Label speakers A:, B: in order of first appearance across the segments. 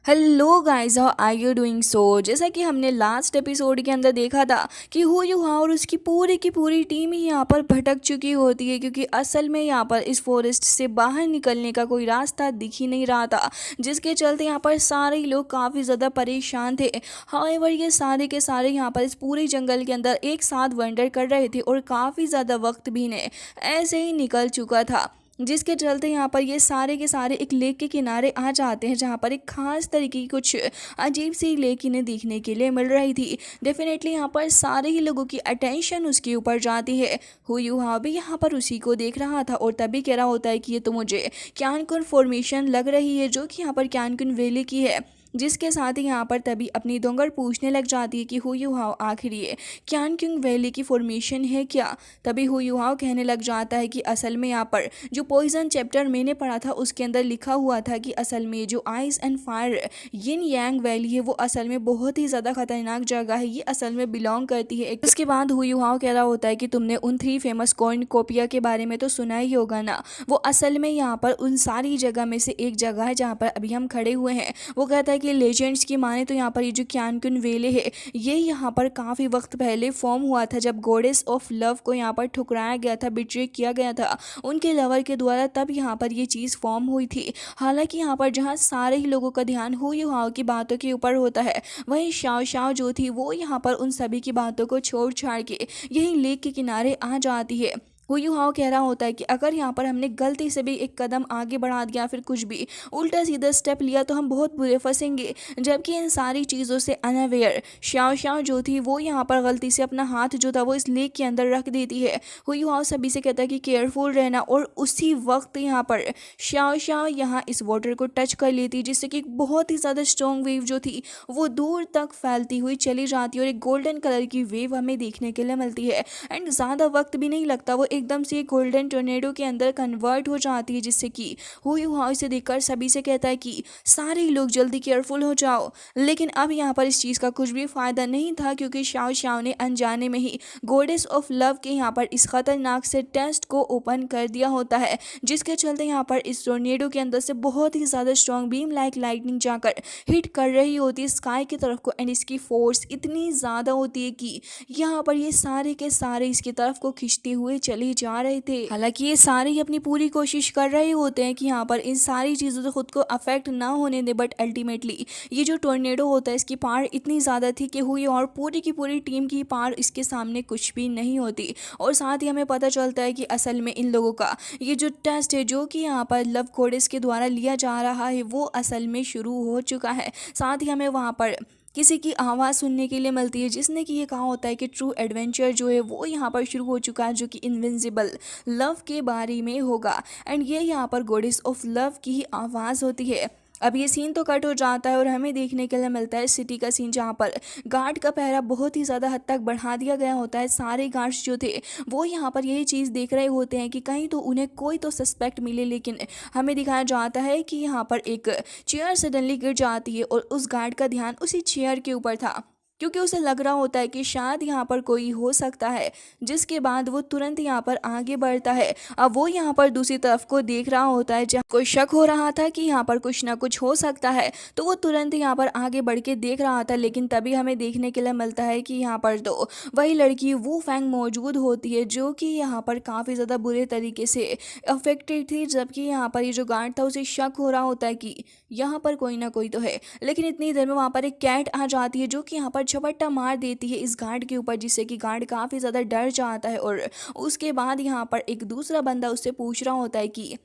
A: Hello guys, how are you doing? जैसा कि हमने लास्ट एपिसोड के अंदर देखा था कि हु यू हा और उसकी पूरी की पूरी टीम ही यहाँ पर भटक चुकी होती है, क्योंकि असल में यहाँ पर इस फॉरेस्ट से बाहर निकलने का कोई रास्ता दिख ही नहीं रहा था, जिसके चलते यहाँ पर सारे ही लोग काफ़ी ज़्यादा परेशान थे। हाउएवर ये सारे के सारे यहाँ पर इस पूरे जंगल के अंदर एक साथ वंडर कर रहे थे और काफ़ी ज़्यादा वक्त भी ने ऐसे ही निकल चुका था, जिसके चलते यहाँ पर ये सारे के सारे एक लेक के किनारे आ जाते हैं, जहाँ पर एक खास तरीके की कुछ अजीब सी लेक इन्हें देखने के लिए मिल रही थी। डेफिनेटली यहाँ पर सारे ही लोगों की अटेंशन उसके ऊपर जाती है। हु यू हा भी यहाँ पर उसी को देख रहा था और तभी कह रहा होता है कि ये तो मुझे क्यानकुन फॉर्मेशन लग रही है, जो कि यहाँ पर क्यानकुन वैली की है। जिसके साथ ही यहाँ पर तभी अपनी दोंगर पूछने लग जाती है कि हु यू हाउ आखिर ये क्यानकुन वैली की फॉर्मेशन है क्या। तभी हु यू हाउ कहने लग जाता है कि असल में यहाँ पर जो पॉइजन चैप्टर मैंने पढ़ा था उसके अंदर लिखा हुआ था कि असल में जो ice and fire yin Yang valley है वो असल में बहुत ही ज़्यादा खतरनाक जगह है, ये असल में बिलोंग करती है। उसके बाद हु यू हाउ कह रहा होता है कि तुमने उन 3 फेमस कॉर्नकोपिया के बारे में तो सुना ही होगा ना। वो असल में यहाँ पर उन सारी जगह में से एक जगह है जहाँ पर अभी हम खड़े हुए हैं। वो कहता है कि लेजेंड्स की माने तो यहाँ पर ये जो क्यानकुन वेले है ये यहाँ पर काफ़ी वक्त पहले फॉर्म हुआ था, जब गॉडेस ऑफ लव को यहाँ पर ठुकराया गया था, बिट्रे किया गया था उनके लवर के द्वारा, तब यहाँ पर ये चीज़ फॉर्म हुई थी। हालांकि यहाँ पर जहाँ सारे ही लोगों का ध्यान हु यू हाउ की बातों के ऊपर होता है, वहीं शाओ शाओ जो थी वो यहाँ पर उन सभी की बातों को छोड़ छाड़ के यही लेक के किनारे आ जाती है। हु यू हाउ कह रहा होता है कि अगर यहाँ पर हमने गलती से भी एक कदम आगे बढ़ा दिया, फिर कुछ भी उल्टा सीधा स्टेप लिया तो हम बहुत बुरे फंसेंगे। जबकि इन सारी चीज़ों से अनअवेयर शाओ शाओ जो थी वो यहाँ पर गलती से अपना हाथ जो था वो इस लेक के अंदर रख देती है। हु यू हाउ सभी से कहता है कि केयरफुल रहना, और उसी वक्त यहाँ पर शाओ शाओ यहाँ इस वाटर को टच कर लेती है, जिससे कि एक बहुत ही ज़्यादा स्ट्रॉन्ग वेव जो थी वो दूर तक फैलती हुई चली जाती है और एक गोल्डन कलर की वेव हमें देखने के लिए मिलती है। एंड ज़्यादा वक्त भी नहीं लगता, वो एकदम से गोल्डन टोर्नेडो के अंदर कन्वर्ट हो जाती है, जिससे कि हु यू हाउ इसे देखकर सभी से कहता है कि सारे ही लोग जल्दी केयरफुल हो जाओ। लेकिन अब यहाँ पर इस चीज़ का कुछ भी फायदा नहीं था, क्योंकि शाओ शाओ ने अनजाने में ही गॉडेस ऑफ लव के यहाँ पर इस खतरनाक से टेस्ट को ओपन कर दिया होता है, जिसके चलते यहाँ पर इस टोर्नेडो के अंदर से बहुत ही ज़्यादा स्ट्रॉन्ग बीम लाइक लाइटनिंग जाकर हिट कर रही होती है स्काई की तरफ को। एंड इसकी फोर्स इतनी ज़्यादा होती है कि यहाँ पर ये सारे के सारे इसकी तरफ को खींचते हुए चले जा रहे थे। हालांकि ये सारे ही अपनी पूरी कोशिश कर रहे होते हैं कि यहाँ पर इन सारी चीज़ों से खुद को अफेक्ट ना होने दे, बट अल्टीमेटली ये जो टोर्नेडो होता है इसकी पावर इतनी ज़्यादा थी कि हुई और पूरी की पूरी टीम की पावर इसके सामने कुछ भी नहीं होती। और साथ ही हमें पता चलता है कि असल में इन लोगों का ये जो टेस्ट है जो कि यहाँ पर लव गॉडेस के द्वारा लिया जा रहा है वो असल में शुरू हो चुका है। साथ ही हमें वहाँ पर किसी की आवाज़ सुनने के लिए मिलती है, जिसने कि ये कहा होता है कि ट्रू एडवेंचर जो है वो यहाँ पर शुरू हो चुका है, जो कि इनविंसिबल लव के बारे में होगा। एंड ये यहाँ पर गॉडेस ऑफ लव की ही आवाज़ होती है। अब ये सीन तो कट हो जाता है और हमें देखने के लिए मिलता है सिटी का सीन, जहाँ पर गार्ड का पहरा बहुत ही ज़्यादा हद तक बढ़ा दिया गया होता है। सारे गार्ड्स जो थे वो यहाँ पर यही चीज़ देख रहे होते हैं कि कहीं तो उन्हें कोई तो सस्पेक्ट मिले, लेकिन हमें दिखाया जाता है कि यहाँ पर एक चेयर सडनली गिर जाती है और उस गार्ड का ध्यान उसी चेयर के ऊपर था, क्योंकि उसे लग रहा होता है कि शायद यहाँ पर कोई हो सकता है। जिसके बाद वो तुरंत यहाँ पर आगे बढ़ता है। अब वो यहाँ पर दूसरी तरफ को देख रहा होता है, जहाँ कोई शक हो रहा था कि यहाँ पर कुछ ना कुछ हो सकता है, तो वो तुरंत यहाँ पर आगे बढ़ के देख रहा था। लेकिन तभी हमें देखने के लिए मिलता है कि यहाँ पर तो वही लड़की वू फैंग मौजूद होती है, जो कि यहाँ पर काफ़ी ज़्यादा बुरे तरीके से अफेक्टेड थी। जबकि यहाँ पर ये जो गार्ड था उसे शक हो रहा होता है कि यहाँ पर कोई ना कोई तो है। लेकिन इतनी देर में वहाँ पर एक कैट आ जाती है, जो कि यहाँ पर झपट्टा मार देती है इस गार्ड के ऊपर, जिससे कि गार्ड काफ़ी ज़्यादा डर जाता है। और उसके बाद यहाँ पर एक दूसरा बंदा उससे पूछ रहा होता है कि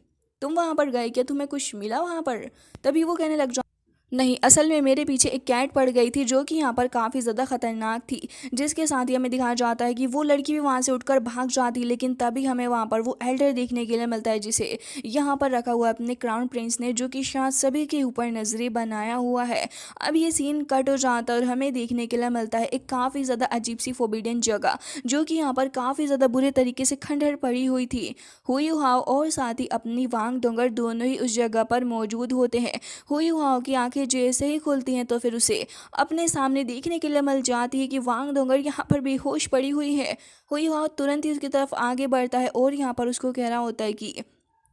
A: तुम वहाँ पर गए क्या, तुम्हें कुछ मिला वहाँ पर? तभी वो कहने लग नहीं, असल में मेरे पीछे एक कैट पड़ गई थी, जो कि यहाँ पर काफ़ी ज़्यादा खतरनाक थी। जिसके साथ ही हमें दिखाया जाता है कि वो लड़की भी वहाँ से उठकर भाग जाती है। लेकिन तभी हमें वहाँ पर वो एल्डर देखने के लिए मिलता है, जिसे यहाँ पर रखा हुआ है अपने क्राउन प्रिंस ने, जो कि शायद सभी के ऊपर नजरें बनाया हुआ है। अब ये सीन कट हो जाता है और हमें देखने के लिए मिलता है एक काफ़ी ज़्यादा अजीब सी फोबिडन जगह, जो कि यहाँ पर काफ़ी ज़्यादा बुरे तरीके से खंडहर पड़ी हुई थी। हुई हाव और साथ ही अपनी वांग डोंगर दोनों ही उस जगह पर मौजूद होते हैं। हुई हाव की आंखें जैसे ही खुलती हैं तो फिर उसे अपने सामने देखने के लिए मिल जाती है कि वांग डोंगर यहाँ पर बेहोश पड़ी हुई है। हुई हाव तुरंत ही उसकी तरफ आगे बढ़ता है और यहाँ पर उसको कह रहा होता है कि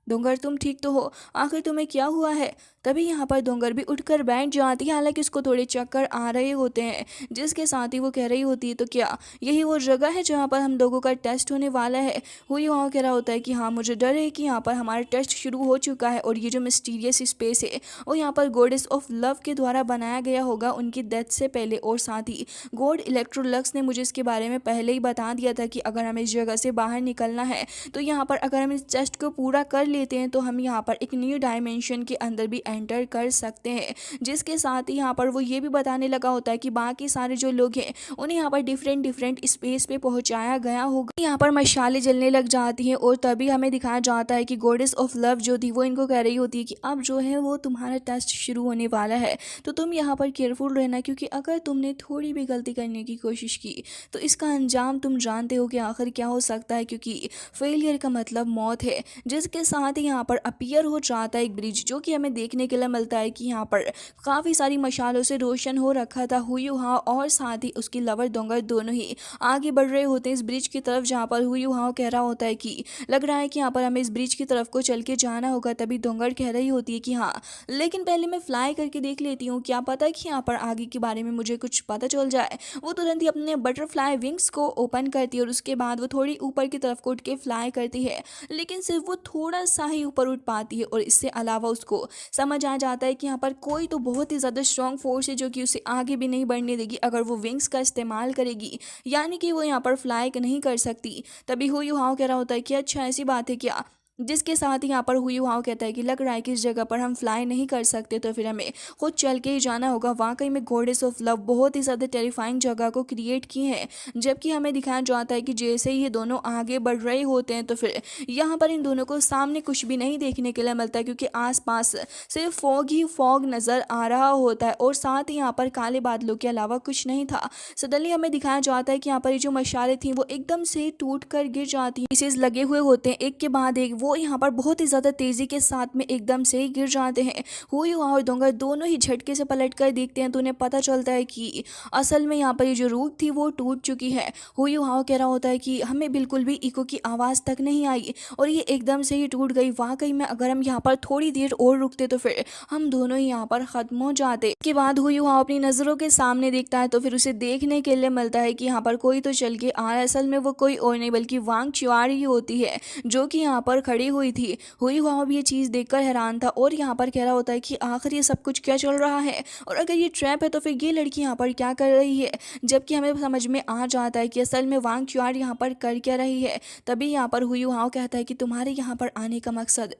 A: डोंगर तुम ठीक तो हो? आखिर तुम्हें क्या हुआ है? तभी यहाँ पर डोंगर भी उठकर बैठ जाती है, हालांकि उसको थोड़े चक्कर आ रहे होते हैं। जिसके साथ ही वो कह रही होती है तो क्या यही वो जगह है जहाँ पर हम लोगों का टेस्ट होने वाला है? हुई वहाँ कह रहा होता है कि हाँ, मुझे डर है कि यहाँ पर हमारा टेस्ट शुरू हो चुका है और ये जो मिस्टीरियस स्पेस है वो यहाँ पर गॉडेस ऑफ लव के द्वारा बनाया गया होगा उनकी डेथ से पहले। और साथ ही गॉड इलेक्ट्रोलक्स ने मुझे इसके बारे में पहले ही बता दिया था कि अगर हमें इस जगह से बाहर निकलना है तो यहाँ पर अगर हम इस टेस्ट को पूरा कर लेते हैं तो हम यहाँ पर एक न्यू डायमेंशन के अंदर भी एंटर कर सकते हैं। जिसके साथ ही यहाँ पर वो ये भी बताने लगा होता है कि बाकी सारे जो लोग हैं उन्हें यहाँ पर डिफरेंट डिफरेंट स्पेस पे पहुंचाया गया होगा। यहाँ पर मशालें जलने लग जाती हैं और तभी हमें दिखाया जाता है कि गॉडेस ऑफ लव जो थी वो इनको कह रही होती है कि अब जो है वो तुम्हारा टेस्ट शुरू होने वाला है, तो तुम यहाँ पर केयरफुल रहना, क्योंकि अगर तुमने थोड़ी भी गलती करने की कोशिश की तो इसका अंजाम तुम जानते हो कि आखिर क्या हो सकता है, क्योंकि फेलियर का मतलब मौत है। जिसके साथ ही यहाँ पर अपीयर हो जाता है एक ब्रिज, जो कि हमें देखने के लिए मिलता है कि यहाँ पर काफ़ी सारी मशालों से रोशन हो रखा था हुयुहा और साथ ही उसकी लवर डोंगर दोनों ही आगे बढ़ रहे होते हैं इस ब्रिज की तरफ, जहाँ पर हुयुहा कह रहा होता है कि लग रहा है कि यहाँ पर हमें इस ब्रिज की तरफ को चल के जाना होगा। तभी डोंगर कह रही होती है कि हाँ, लेकिन पहले मैं फ्लाई करके देख लेती हूँ, क्या पता कि यहाँ पर आगे के बारे में मुझे कुछ पता चल जाए। वो तुरंत ही अपने बटरफ्लाई विंग्स को ओपन करती है और उसके बाद वो थोड़ी ऊपर की तरफ को उठ के फ्लाई करती है, लेकिन सिर्फ वो थोड़ा सा ही ऊपर उठ पाती है और इससे अलावा उसको समझ आ जाता है कि यहाँ पर कोई तो बहुत ही ज़्यादा स्ट्रॉन्ग फोर्स है जो कि उसे आगे भी नहीं बढ़ने देगी अगर वो विंग्स का इस्तेमाल करेगी, यानी कि वो यहाँ पर फ्लाई नहीं कर सकती। तभी हुई हाउ कह रहा होता है कि अच्छा ऐसी बात है क्या? जिसके साथ ही यहाँ पर हुई हाउ कहता है कि लग रहा है कि इस जगह पर हम फ्लाई नहीं कर सकते, तो फिर हमें खुद चल के ही जाना होगा। वाकई में गॉडेस ऑफ लव बहुत ही ज़्यादा टेरिफाइंग जगह को क्रिएट की है, जबकि हमें दिखाया जाता है कि जैसे ही ये दोनों आगे बढ़ रहे होते हैं तो फिर यहाँ पर इन दोनों को सामने कुछ भी नहीं देखने के लिए मिलता है, क्योंकि आसपास सिर्फ फॉग ही फॉग नज़र आ रहा होता है और साथ ही यहाँ पर काले बादलों के अलावा कुछ नहीं था। सडनली हमें दिखाया जाता है कि यहाँ पर ये जो मशालें थी वो एकदम से टूट कर गिर जाती हैं। पीसेस लगे हुए होते हैं एक के बाद एक, वो यहाँ पर बहुत ही ज़्यादा तेज़ी के साथ में एकदम से ही गिर जाते हैं। हुयुहा और डोंगर दोनों ही झटके से पलट कर देखते हैं तो उन्हें पता चलता है कि असल में यहाँ पर ये जो रूट थी वो टूट चुकी है। हुयुहा कह रहा होता है कि हमें बिल्कुल भी इको की आवाज़ तक नहीं आई और ये एकदम से ही टूट गई। वाकई में अगर हम यहाँ पर थोड़ी देर और रुकते तो फिर हम दोनों ही यहाँ पर ख़त्म हो जाते। इसके बाद हुयुहा अपनी नज़रों के सामने देखता है तो फिर उसे देखने के लिए मिलता है कि यहाँ पर कोई तो चल के आ रहा है। असल में वो कोई और नहीं बल्कि वांग च्युआर ही होती है जो कि यहाँ पर खड़ी हुई थी। हुयुहा भी ये चीज़ देखकर हैरान था और यहाँ पर कह रहा होता है कि आखिर ये सब कुछ क्या चल रहा है और अगर ये ट्रैप है तो फिर ये लड़की यहाँ पर क्या कर रही है। जबकि हमें समझ में आ जाता है कि असल में वांग च्युआर यहाँ पर कर क्या रही है। तभी यहाँ पर हुयुहा कहता है कि तुम्हारे यहाँ पर आने का मकसद।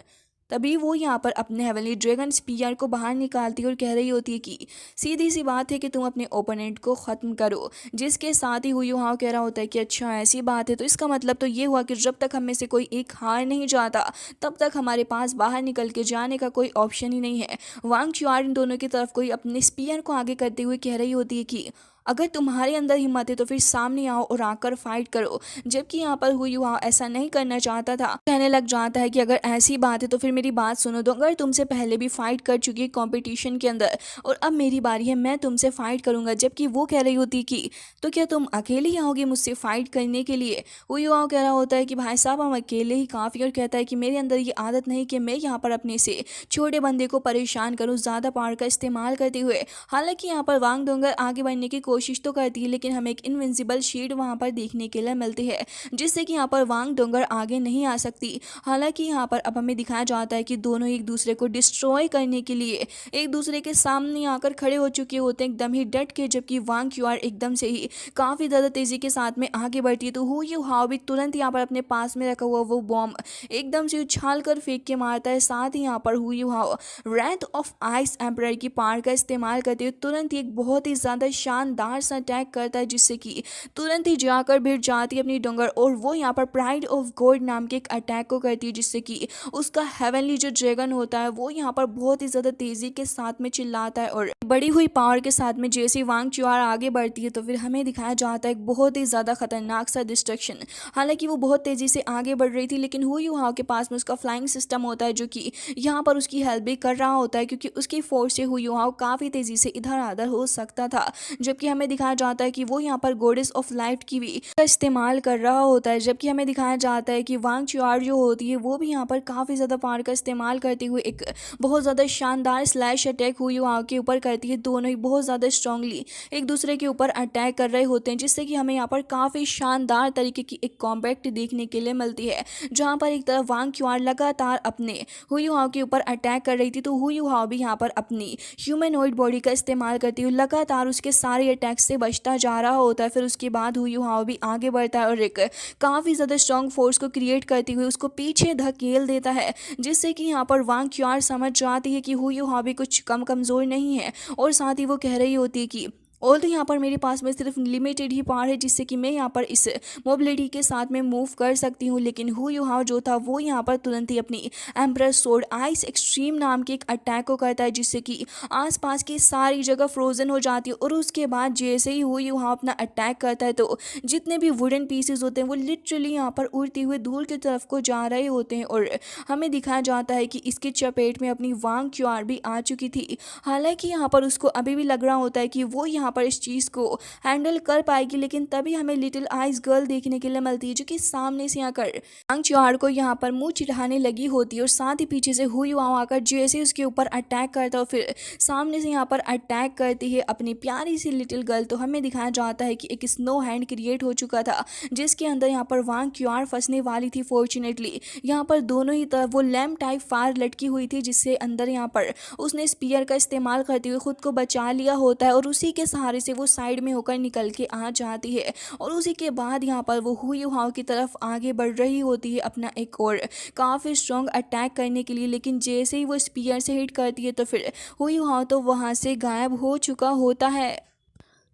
A: तभी वो यहाँ पर अपने हेवनली ड्रैगन स्पीयर को बाहर निकालती है और कह रही होती है कि सीधी सी बात है कि तुम अपने ओपोनेंट को ख़त्म करो। जिसके साथ ही हुयुहा कह रहा होता है कि अच्छा ऐसी बात है, तो इसका मतलब तो ये हुआ कि जब तक हम में से कोई एक हार नहीं जाता तब तक हमारे पास बाहर निकल के जाने का कोई ऑप्शन ही नहीं है। वांग च्युआर इन दोनों की तरफ कोई अपने स्पीयर को आगे करते हुए कह रही होती है कि अगर तुम्हारे अंदर हिम्मत है तो फिर सामने आओ और आकर फाइट करो। जबकि यहाँ पर हुयुहा ऐसा नहीं करना चाहता था, कहने लग जाता है कि अगर ऐसी बात है तो फिर मेरी बात सुनो। तो अगर तुमसे पहले भी फाइट कर चुकी है कंपटीशन के अंदर और अब मेरी बारी है, मैं तुमसे फाइट करूंगा। जबकि वो कह रही होती कि तो क्या तुम अकेले ही आओगे मुझसे फाइट करने के लिए? हुयुहा कह रहा होता है कि भाई साहब हम अकेले ही काफ़ी, और कहता है कि मेरे अंदर ये आदत नहीं कि मैं यहाँ पर अपने से छोटे बंदे को परेशान करूँ ज़्यादा पावर का इस्तेमाल करते हुए। हालांकि यहाँ पर वांग डोंगर आगे बढ़ने की कोशिश तो करती है, लेकिन हमें एक इनविंसिबल शील्ड वहां पर देखने के लिए मिलती है जिससे कि यहाँ पर वांग डोंगर आगे नहीं आ सकती। हालांकि यहाँ पर अब हमें दिखाया जाता है कि दोनों एक दूसरे को डिस्ट्रॉय करने के लिए एक दूसरे के सामने आकर खड़े हो चुके होते हैं एकदम ही डट के। जबकि वांग च्युआर एकदम से ही काफ़ी ज़्यादा तेज़ी के साथ में आगे बढ़ती है तो हुयुहा भी तुरंत यहाँ पर अपने पास में रखा हुआ वो बॉम्ब एकदम से उछाल कर फेंक के मारता है। साथ ही यहाँ पर हुयुहा रेंथ ऑफ आइस एम्परर की पावर का इस्तेमाल करते हुए तुरंत ही एक बहुत ही ज़्यादा शानदार सा अटैक करता है, जिससे कि तुरंत ही जाकर भिड़ जाती है अपनी डोंगर और वो यहाँ पर प्राइड ऑफ गॉड नाम के एक अटैक को करती है, जिससे कि उसका हेवनली जो ड्रैगन होता है वो यहाँ पर बहुत ही ज़्यादा तेज़ी के साथ में चिल्लाता है। और बड़ी हुई पावर के साथ में जैसे वांग च्युआर आगे बढ़ती है तो फिर हमें दिखाया जाता है एक बहुत ही ज़्यादा खतरनाक सा डिस्ट्रक्शन। हालांकि वो बहुत तेज़ी से आगे बढ़ रही थी, लेकिन हुयुहा के पास में उसका फ्लाइंग सिस्टम होता है जो कि यहाँ पर उसकी हेल्प भी कर रहा होता है, क्योंकि उसकी फोर्स से हुयुहा काफ़ी तेज़ी से इधर उधर हो सकता था। जबकि हमें दिखाया जाता है कि वो यहाँ पर गॉडेस ऑफ लाइफ की भी का इस्तेमाल कर रहा होता है, जबकि हमें दिखाया जाता है कि वांग चुआर जो होती है वो भी यहाँ पर काफ़ी ज़्यादा पावर का इस्तेमाल करते हुए एक बहुत ज़्यादा शानदार स्लैश अटैक हुई वहाँ के ऊपर करती है। दोनों ही बहुत ज़्यादा स्ट्रांगली एक दूसरे के ऊपर अटैक कर रहे होते हैं, जिससे कि हमें यहाँ पर काफ़ी शानदार तरीके की एक कॉम्बैक्ट देखने के लिए मिलती है, जहाँ पर एक तरफ वांग चुआर लगातार अपने हुई हाव के ऊपर अटैक कर रही थी, तो हुई हाव भी यहाँ पर अपनी ह्यूमनॉइड बॉडी का इस्तेमाल करती हुई लगातार उसके सारे अटैक से बचता जा रहा होता है। फिर उसके बाद हुई हाव भी आगे बढ़ता है और एक काफ़ी ज़्यादा स्ट्रॉन्ग फोर्स को क्रिएट करते हुए उसको पीछे धकेल देता है, जिससे कि यहाँ पर वांग क्यार समझ जाती है कि हुई हाव भी कुछ कम कमज़ोर नहीं है, और साथ ही वो कह रही होती है कि ऑल तो यहाँ पर मेरे पास में सिर्फ लिमिटेड ही पावर है जिससे कि मैं यहाँ पर इस मोबिलिटी के साथ में मूव कर सकती हूँ। लेकिन हुई हाव जो था वो यहाँ पर तुरंत ही अपनी एम्प्रेस सोर्ड आइस एक्सट्रीम नाम के एक अटैक को करता है, जिससे कि आसपास की सारी जगह फ्रोजन हो जाती है। और उसके बाद जैसे ही हुई हाव अपना अटैक करता है तो जितने भी वुडन पीसेस होते हैं वो लिटरली यहाँ पर उड़ते हुए दूर की तरफ को जा रहे होते हैं, और हमें दिखाया जाता है कि इसकी चपेट में अपनी वांग क्यार भी आ चुकी थी। हालांकि यहाँ पर उसको अभी भी लग रहा होता है कि वो यहाँ पर इस चीज़ को हैंडल कर पाएगी, लेकिन तभी हमें लिटिल आइस गर्ल देखने के लिए मिलती है, जो कि सामने से आकर वांग चुआर को यहाँ पर मुंह चिढ़ाने लगी होती है, और साथ ही पीछे से हुई हाव आकर जैसे उसके ऊपर अटैक करता है फिर सामने से यहाँ पर अटैक करती है अपनी प्यारी सी लिटिल गर्ल। तो हमें दिखाया जाता है कि एक स्नो हैंड क्रिएट हो चुका था, जिसके अंदर यहाँ पर वांग क्यार फंसने वाली थी। फॉर्चुनेटली यहाँ पर दोनों ही तरफ वो लैम्प टाइप फायर लटकी हुई थी, जिससे अंदर यहाँ पर उसने स्पीयर का इस्तेमाल करते हुए खुद को बचा लिया होता है, और उसी के सहारे से वो साइड में होकर निकल के आ जाती है। और उसी के बाद यहाँ पर वो हुई हाव की तरफ आगे बढ़ रही होती है अपना एक और काफ़ी स्ट्रॉन्ग अटैक करने के लिए, लेकिन जैसे ही वो स्पीयर से हिट करती है तो फिर हुई हाव तो वहाँ से गायब हो चुका होता है।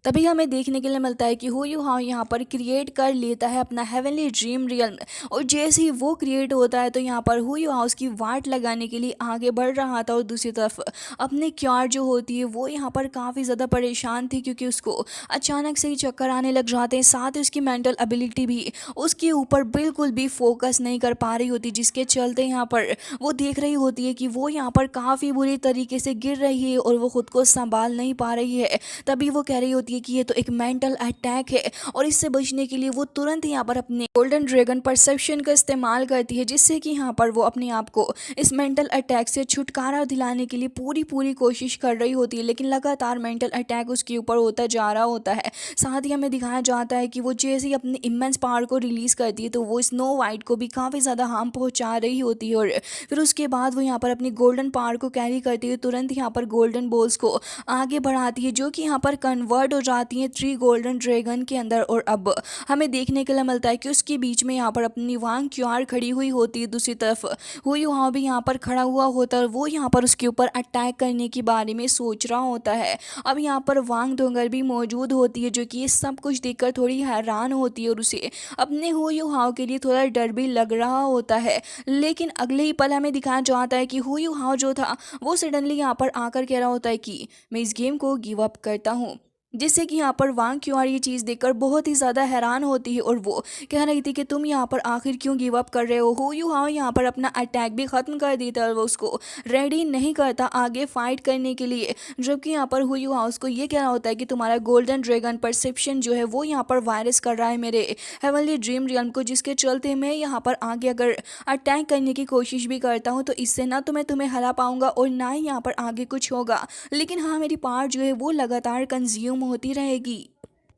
A: तभी हमें देखने के लिए मिलता है कि हुई हाव यहाँ पर क्रिएट कर लेता है अपना हेवनली ड्रीम रियल्म, और जैसे ही वो क्रिएट होता है तो यहाँ पर हुई हाव उसकी वाट लगाने के लिए आगे बढ़ रहा था, और दूसरी तरफ अपने क्यार जो होती है वो यहाँ पर काफ़ी ज़्यादा परेशान थी, क्योंकि उसको अचानक से ही चक्कर आने लग जाते हैं। साथ ही उसकी मेंटल एबिलिटी भी उसके ऊपर बिल्कुल भी फोकस नहीं कर पा रही होती, जिसके चलते यहाँ पर वो देख रही होती है कि वो यहाँ पर काफ़ी बुरी तरीके से गिर रही है और वो खुद को संभाल नहीं पा रही है। तभी वो कह रही होती है कि ये तो एक मेंटल अटैक है, और इससे बचने के लिए वो तुरंत यहाँ पर अपने गोल्डन ड्रैगन परसेप्शन का इस्तेमाल करती है, जिससे कि यहाँ पर वो अपने आप को इस मेंटल अटैक से छुटकारा दिलाने के लिए पूरी कोशिश कर रही होती है, लेकिन लगातार मेंटल अटैक उसके ऊपर होता जा रहा होता है। साथ ही हमें दिखाया जाता है कि वो जैसे ही अपने इमेंस पावर को रिलीज करती है तो वो स्नो वाइट को भी काफ़ी ज़्यादा हार्म पहुँचा रही होती है, और फिर उसके बाद वो यहाँ पर अपनी गोल्डन पावर को कैरी करती है, तुरंत यहाँ पर गोल्डन बॉल्स को आगे बढ़ाती है, जो कि यहाँ पर कन्वर्ट हो जाती है 3 गोल्डन ड्रैगन के अंदर। और अब हमें देखने के लिए मिलता है कि उसके बीच में यहाँ पर अपनी वांग क्यार खड़ी हुई होती है, दूसरी तरफ हुई हाव भी यहाँ पर खड़ा हुआ होता है, और वो यहाँ पर उसके ऊपर अटैक करने के बारे में सोच रहा होता है। अब यहाँ पर वांग डोंगर भी मौजूद होती है, जो कि ये सब कुछ देखकर थोड़ी हैरान होती है, और उसे अपने हुई हाव के लिए थोड़ा डर भी लग रहा होता है। लेकिन अगले ही पल हमें दिखाया जाता है कि हुई हाव जो था वो सडनली यहाँ पर आकर कह रहा होता है कि मैं इस गेम को गिव अप करता हूँ, जिससे कि यहाँ पर वांग क्यार ये चीज़ देखकर बहुत ही ज़्यादा हैरान होती है, और वो कह रही थी कि तुम यहाँ पर आखिर क्यों गिव अप कर रहे हो। हुई हाव यहाँ पर अपना अटैक भी ख़त्म कर देता है, और वो उसको रेडी नहीं करता आगे फाइट करने के लिए, जबकि यहाँ पर हुई हाव उसको ये कह रहा होता है कि तुम्हारा गोल्डन ड्रैगन परसेप्शन जो है वो यहाँ पर वायरस कर रहा है मेरे हेवनली ड्रीम रियल्म को, जिसके चलते मैं यहाँ पर आगे अगर अटैक करने की कोशिश भी करता हूँ तो इससे ना तो मैं तुम्हें हरा पाऊँगा और ना ही यहाँ पर आगे कुछ होगा, लेकिन हाँ मेरी पावर जो है वो लगातार कंज्यूम होती रहेगी,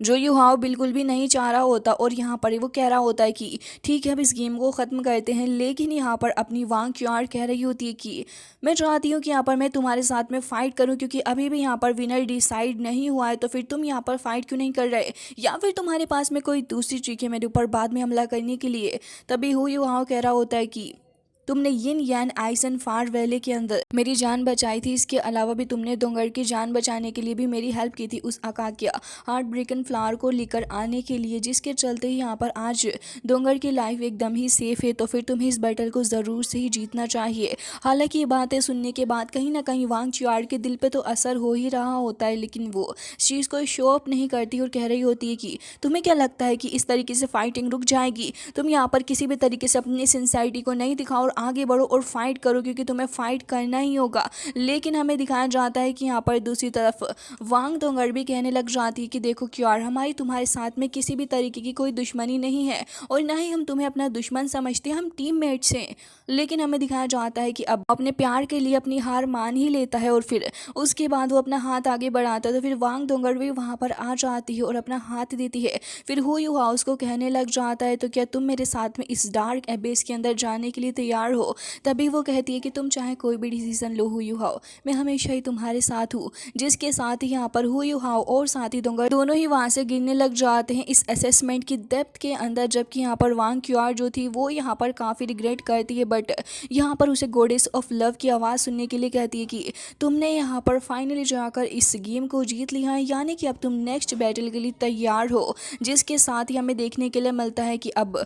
A: जो युहाव बिल्कुल भी नहीं चाह रहा होता। और यहाँ पर वो कह रहा होता है कि ठीक है अब इस गेम को ख़त्म करते हैं, लेकिन यहाँ पर अपनी वांग क्यार कह रही होती है कि मैं चाहती हूँ कि यहाँ पर मैं तुम्हारे साथ में फ़ाइट करूँ, क्योंकि अभी भी यहाँ पर विनर डिसाइड नहीं हुआ है, तो फिर तुम यहाँ पर फाइट क्यों नहीं कर रहे, या फिर तुम्हारे पास में कोई दूसरी ट्रिक है मेरे ऊपर बाद में हमला करने के लिए। तभी युहाव कह रहा होता है कि तुमने यिन यान आइसन फार वैले के अंदर मेरी जान बचाई थी, इसके अलावा भी तुमने दोंगर की जान बचाने के लिए भी मेरी हेल्प की थी उस अकाकिया हार्ट ब्रेकन फ्लावर को लेकर आने के लिए, जिसके चलते ही यहाँ पर आज दोंगर की लाइफ एकदम ही सेफ है। तो फिर तुम्हें इस बैटल को ज़रूर से ही जीतना चाहिए। हालांकि ये बातें सुनने के बाद कहीं ना कहीं वांग चुआर के दिल पे तो असर हो ही रहा होता है, लेकिन वो इस चीज़ को शो अप नहीं करती और कह रही होती है कि तुम्हें क्या लगता है कि इस तरीके से फाइटिंग रुक जाएगी, तुम यहाँ पर किसी भी तरीके से अपनी सिंसियरिटी को नहीं दिखाओ और आगे बढ़ो और फाइट करो क्योंकि तुम्हें फाइट करना ही होगा। लेकिन हमें दिखाया जाता है कि यहाँ पर दूसरी तरफ वांग डोंगर भी कहने लग जाती है कि देखो क्यार, हमारी तुम्हारे साथ में किसी भी तरीके की कोई दुश्मनी नहीं है और ना ही हम तुम्हें अपना दुश्मन समझते, हम टीममेट्स हैं। लेकिन हमें दिखाया जाता है कि अब अपने प्यार के लिए अपनी हार मान ही लेता है और फिर उसके बाद वो अपना हाथ आगे बढ़ाता है तो फिर वांग डोंगर भी वहाँ पर आ जाती है और अपना हाथ देती है। फिर हु युहा उसको कहने लग जाता है तो क्या तुम मेरे साथ में इस डार्क एबेस के अंदर जाने के लिए तैयार हो। तभी वो कहती है कि तुम चाहे कोई भी डिसीजन लो हु युहा, मैं हमेशा ही तुम्हारे साथ हूँ। जिसके साथ ही यहाँ पर हु युहा और साथ ही डोंगर दोनों ही वहाँ से गिरने लग जाते हैं इस असेसमेंट की डेप्थ के अंदर। जबकि यहाँ पर वांग क्यार जो थी वो यहाँ पर काफ़ी रिग्रेट करती है, बट यहाँ पर उसे गॉडेस ऑफ लव की आवाज़ सुनने के लिए कहती है कि तुमने यहाँ पर फाइनली जाकर इस गेम को जीत लिया है, यानी कि अब तुम नेक्स्ट बैटल के लिए तैयार हो। जिसके साथ ही हमें देखने के लिए मिलता है कि अब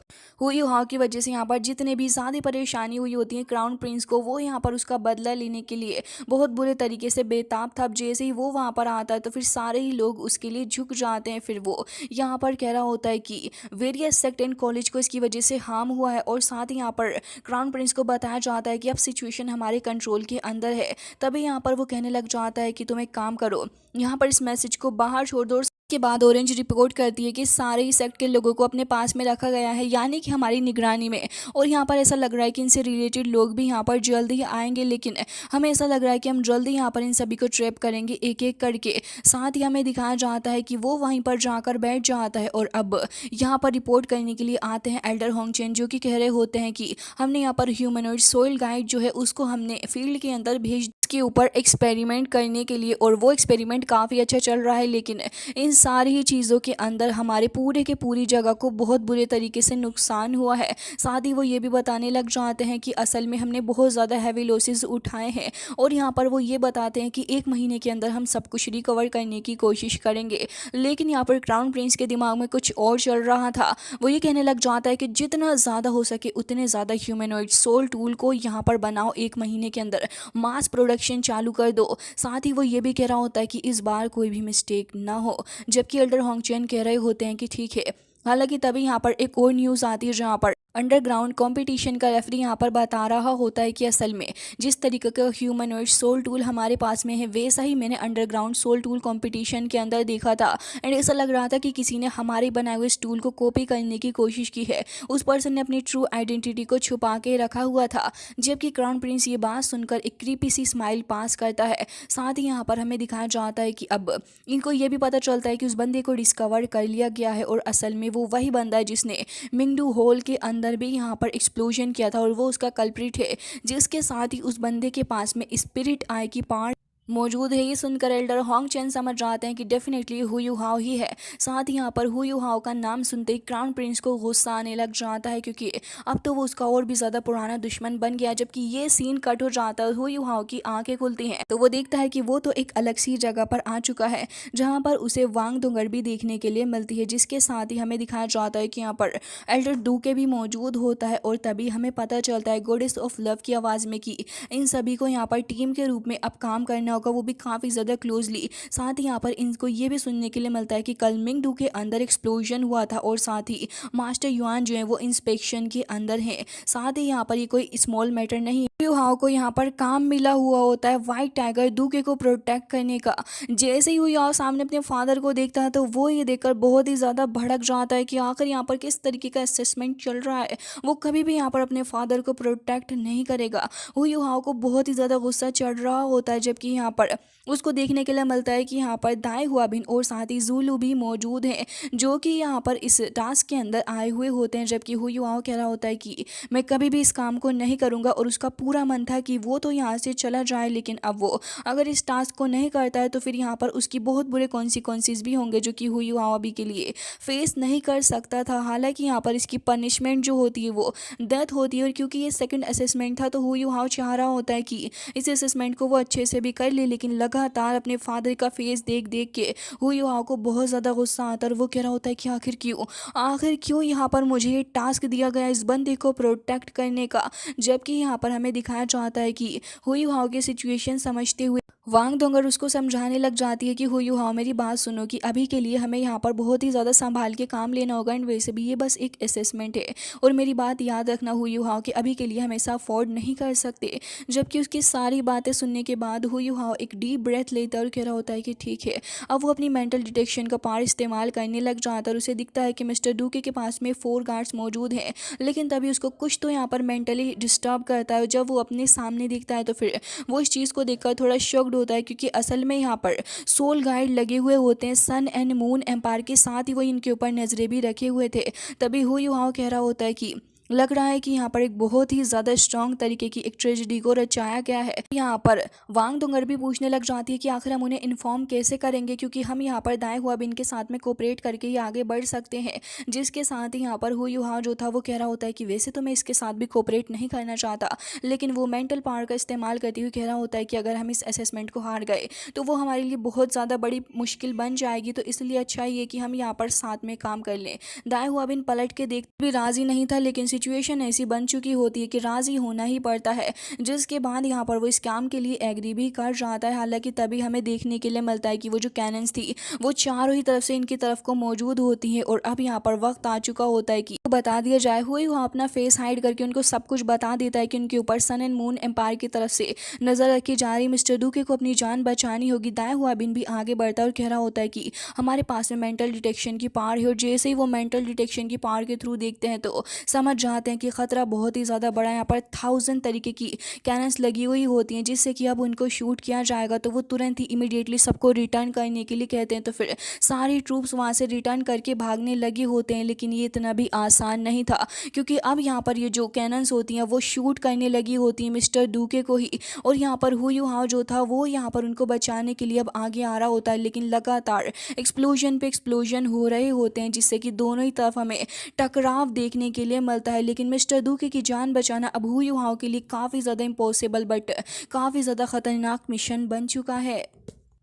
A: हु युहा की वजह से यहाँ पर जितने भी ज़्यादा परेशानी हुई होती है क्राउन प्रिंस को, वो यहाँ पर उसका बदला लेने के लिए बहुत बुरे तरीके से बेताब था। अब जैसे ही वो वहाँ पर आता है तो फिर सारे ही लोग उसके लिए झुक जाते हैं। फिर वो यहाँ पर कह रहा होता है कि वेरियस सेक्ट एंड कॉलेज को इसकी वजह से हार्म हुआ है और साथ ही यहाँ पर क्राउन प्रिंस को बताया जाता है कि अब सिचुएशन हमारे कंट्रोल के अंदर है। तभी यहाँ पर वो कहने लग जाता है कि तुम एक काम करो, यहाँ पर इस मैसेज को बाहर छोड़ दो। के बाद ऑरेंज रिपोर्ट करती है कि सारे ही सेक्ट के लोगों को अपने पास में रखा गया है, यानी कि हमारी निगरानी में। और यहाँ पर ऐसा लग रहा है कि इनसे रिलेटेड लोग भी यहाँ पर जल्दी ही आएंगे, लेकिन हमें ऐसा लग रहा है कि हम जल्दी यहाँ पर इन सभी को ट्रैप करेंगे एक एक करके। साथ ही हमें दिखाया जाता है कि वो वहीं पर जाकर बैठ जाता है और अब यहाँ पर रिपोर्ट करने के लिए आते हैं एल्डर होंगचेन, जो कि कह रहे होते हैं कि हमने यहाँ पर ह्यूमनॉइड सोइल गाइड जो है उसको हमने फील्ड के अंदर भेज के ऊपर एक्सपेरिमेंट करने के लिए, और वो एक्सपेरिमेंट काफ़ी अच्छा चल रहा है। लेकिन इन सारी ही चीज़ों के अंदर हमारे पूरे के पूरी जगह को बहुत बुरे तरीके से नुकसान हुआ है। साथ ही वो ये भी बताने लग जाते हैं कि असल में हमने बहुत ज़्यादा हैवी लॉसेस उठाए हैं और यहाँ पर वो ये बताते हैं कि 1 महीने के अंदर हम सब कुछ रिकवर करने की कोशिश करेंगे। लेकिन यहाँ पर क्राउन प्रिंस के दिमाग में कुछ और चल रहा था। वो ये कहने लग जाता है कि जितना ज़्यादा हो सके उतने ज़्यादा ह्यूमनॉइड सोल टूल को यहाँ पर बनाओ, 1 महीने के अंदर मास प्रोडक्शन चालू कर दो। साथ ही वो ये भी कह रहा होता है कि इस बार कोई भी मिस्टेक ना हो। जबकि एल्डर होंगचेन कह रहे होते हैं कि ठीक है। हालांकि तभी यहाँ पर एक और न्यूज़ आती है जहाँ पर अंडरग्राउंड कंपटीशन का रेफरी यहाँ पर बता रहा होता है कि असल में जिस तरीके का ह्यूमनॉइड सोल टूल हमारे पास में है वैसा ही मैंने अंडरग्राउंड सोल टूल कंपटीशन के अंदर देखा था। एंड ऐसा लग रहा था कि किसी ने हमारे बनाए हुए इस टूल को कॉपी करने की कोशिश की है। उस पर्सन ने अपनी ट्रू आइडेंटिटी को छुपा के रखा हुआ था। जबकि क्राउन प्रिंस ये बात सुनकर एक क्रीपी सी स्माइल पास करता है। साथ ही यहाँ पर हमें दिखाया जाता है कि अब इनको ये भी पता चलता है कि उस बंदे को डिस्कवर कर लिया गया है और असल में वो वही बंदा है जिसने मिंगडू होल के अंदर भी यहाँ पर एक्सप्लोजन किया था और वो उसका कल्प्रिट है। जिसके साथ ही उस बंदे के पास में स्पिरिट आई की पार्ट मौजूद है। ये सुनकर एल्डर होंगचेन समझ जाते हैं कि डेफिनेटली हु युहाओ ही है। साथ ही यहाँ पर हु युहाओ का नाम सुनते ही क्राउन प्रिंस को गुस्सा आने लग जाता है क्योंकि अब तो वो उसका और भी ज़्यादा पुराना दुश्मन बन गया। जबकि ये सीन कट हो जाता है, हु युहाओ की आंखें खुलती हैं तो वो देखता है कि वो तो एक अलग सी जगह पर आ चुका है जहाँ पर उसे वांग डोंगर भी देखने के लिए मिलती है। जिसके साथ ही हमें दिखाया जाता है कि यहाँ पर एल्डर डूके भी मौजूद होता है और तभी हमें पता चलता है गॉडेस ऑफ लव की आवाज़ में कि इन सभी को यहाँ पर टीम के रूप में अब काम करना होगा, वो भी काफ़ी ज़्यादा क्लोजली। साथ ही यहाँ पर इनको ये भी सुनने के लिए मिलता है कि कल मिंगडू के अंदर एक्सप्लोजन हुआ था और साथ ही मास्टर युआन जो है वो इंस्पेक्शन के अंदर हैं। साथ ही यहाँ पर ये कोई स्मॉल मैटर नहीं, युहाओ को यहाँ पर काम मिला हुआ होता है वाइट टाइगर डूके को प्रोटेक्ट करने का। जैसे ही युहाओ सामने अपने फादर को देखता है तो वो ये देखकर बहुत ही ज़्यादा भड़क जाता है कि आखिर यहाँ पर किस तरीके का असेसमेंट चल रहा है। वो कभी भी यहाँ पर अपने फादर को प्रोटेक्ट नहीं करेगा। वो युहाओ को बहुत ही ज़्यादा गुस्सा चढ़ रहा होता है। जबकि यहाँ पर उसको देखने के लिए मिलता है कि यहाँ पर दाई हुआबिन और साथ ही जूलू भी मौजूद हैं जो कि यहाँ पर इस टास्क के अंदर आए हुए होते हैं। जबकि हु युआओ कह रहा होता है कि मैं कभी भी इस काम को नहीं करूँगा और उसका पूरा मन था कि वो तो यहाँ से चला जाए, लेकिन अब वो अगर इस टास्क को नहीं करता है तो फिर यहाँ पर उसकी बहुत बुरे कॉन्सिक्वेंसेस भी होंगे जो कि हु युआओ अभी के लिए फेस नहीं कर सकता था। हालांकि यहाँ पर इसकी पनिशमेंट जो होती है वो डेथ होती है और क्योंकि ये सेकंड असेसमेंट था तो हु युआओ चाह रहा होता है कि इस असेसमेंट को वो अच्छे से भी कर ले। लेकिन लगातार अपने फादर का फेस देख देख के हु युआओ को बहुत ज़्यादा गुस्सा आता है और वो कह रहा होता है कि आखिर क्यों यहाँ पर मुझे ये टास्क दिया गया इस बंदे को प्रोटेक्ट करने का। जबकि यहाँ पर हमें दिखाया जाता है कि हु युआओ की सिचुएशन समझते हुए वांग डोंगर उसको समझाने लग जाती है कि हुई हाओ मेरी बात सुनो कि अभी के लिए हमें यहाँ पर बहुत ही ज़्यादा संभाल के काम लेना होगा एंड वैसे भी ये बस एक असेसमेंट है और मेरी बात याद रखना हुई हाओ कि अभी के लिए हम ऐसा अफोर्ड नहीं कर सकते। जबकि उसकी सारी बातें सुनने के बाद हुई हाओ एक डीप ब्रेथ लेता है और कह रहा होता है कि ठीक है। अब वो अपनी मेंटल डिटेक्शन का पावर इस्तेमाल करने लग जाता है और उसे दिखता है कि मिस्टर डूके के पास में 4 गार्ड्स मौजूद हैं। लेकिन तभी उसको कुछ तो यहाँ पर मेंटली डिस्टर्ब करता है और जब वो अपने सामने दिखता है तो फिर वो इस चीज़ को देखकर थोड़ा शॉक्ड होता है क्योंकि असल में यहाँ पर सोल गाइड लगे हुए होते हैं सन एंड मून एम्पायर के साथ ही वो इनके ऊपर नजरें भी रखे हुए थे। तभी हुई हाओ कह रहा होता है कि लग रहा है कि यहाँ पर एक बहुत ही ज़्यादा स्ट्रॉन्ग तरीके की एक ट्रेजेडी को रचाया गया है। यहाँ पर वांग डोंगर भी पूछने लग जाती है कि आखिर हम उन्हें इन्फॉर्म कैसे करेंगे क्योंकि हम यहाँ पर दाएं हुआ बिन के साथ में कोऑपरेट करके ही आगे बढ़ सकते हैं। जिसके साथ ही यहाँ पर हुई हाओ जो था वो कह रहा होता है कि वैसे तो मैं इसके साथ भी कोऑपरेट नहीं करना चाहता, लेकिन वो मेंटल पावर का इस्तेमाल करते हुए कह रहा होता है कि अगर हम इस असेसमेंट को हार गए तो वो हमारे लिए बहुत ज़्यादा बड़ी मुश्किल बन जाएगी, तो इसलिए अच्छा ही है कि हम यहाँ पर साथ में काम कर लें। दाएं हुआ बिन पलट के देख भी राजी नहीं था, लेकिन सिचुएशन ऐसी बन चुकी होती है कि राजी होना ही पड़ता है। जिसके बाद यहाँ पर वो इस काम के लिए एग्री भी कर जाता है। हालांकि तभी हमें देखने के लिए मिलता है कि वो जो कैनन्स थी वो चारों ही तरफ से इनकी तरफ को मौजूद होती हैं और अब यहाँ पर वक्त आ चुका होता है कि बता दिया जाए। हुई वहाँ अपना फेस हाइड करके उनको सब कुछ बता देता है कि उनके ऊपर सन एंड मून एम्पायर की तरफ से नजर रखी जा रही। मिस्टर डूके को अपनी जान बचानी होगी। दाएं हुआ बिन भी आगे बढ़ता है और कह रहा होता है कि हमारे पास में मेंटल डिटेक्शन की पावर है और जैसे ही वो मेंटल डिटेक्शन की पावर के थ्रू देखते हैं तो समझ जाते हैं कि खतरा बहुत ही ज़्यादा बड़ा है। यहाँ पर 1000 तरीके की कैनन्स लगी हुई होती हैं जिससे कि अब उनको शूट किया जाएगा। तो वो तुरंत ही इमीडिएटली सबको रिटर्न करने के लिए कहते हैं। तो फिर सारी ट्रूप्स वहाँ से रिटर्न करके भागने लगे होते हैं, लेकिन ये इतना भी आसान नहीं था क्योंकि अब यहाँ पर ये जो कैनन्स होती हैं वो शूट करने लगी होती हैं मिस्टर डूके को ही। और यहाँ पर हुई हाओ जो था वो यहाँ पर उनको बचाने के लिए अब आगे आ रहा होता है, लेकिन लगातार एक्सप्लोजन पे एक्सप्लोजन हो रहे होते हैं जिससे कि दोनों ही तरफ हमें टकराव देखने के लिए मिलता है। लेकिन मिस्टर डूके की जान बचाना अब हुई हाओ के लिए काफ़ी ज़्यादा इम्पॉसिबल बट काफ़ी ज़्यादा ख़तरनाक मिशन बन चुका है।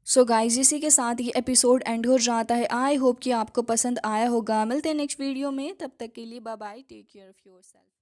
A: सो गाइस इसी के साथ ये एपिसोड एंड हो जाता है। आई होप कि आपको पसंद आया होगा। मिलते हैं नेक्स्ट वीडियो में, तब तक के लिए bye bye, take care of yourself.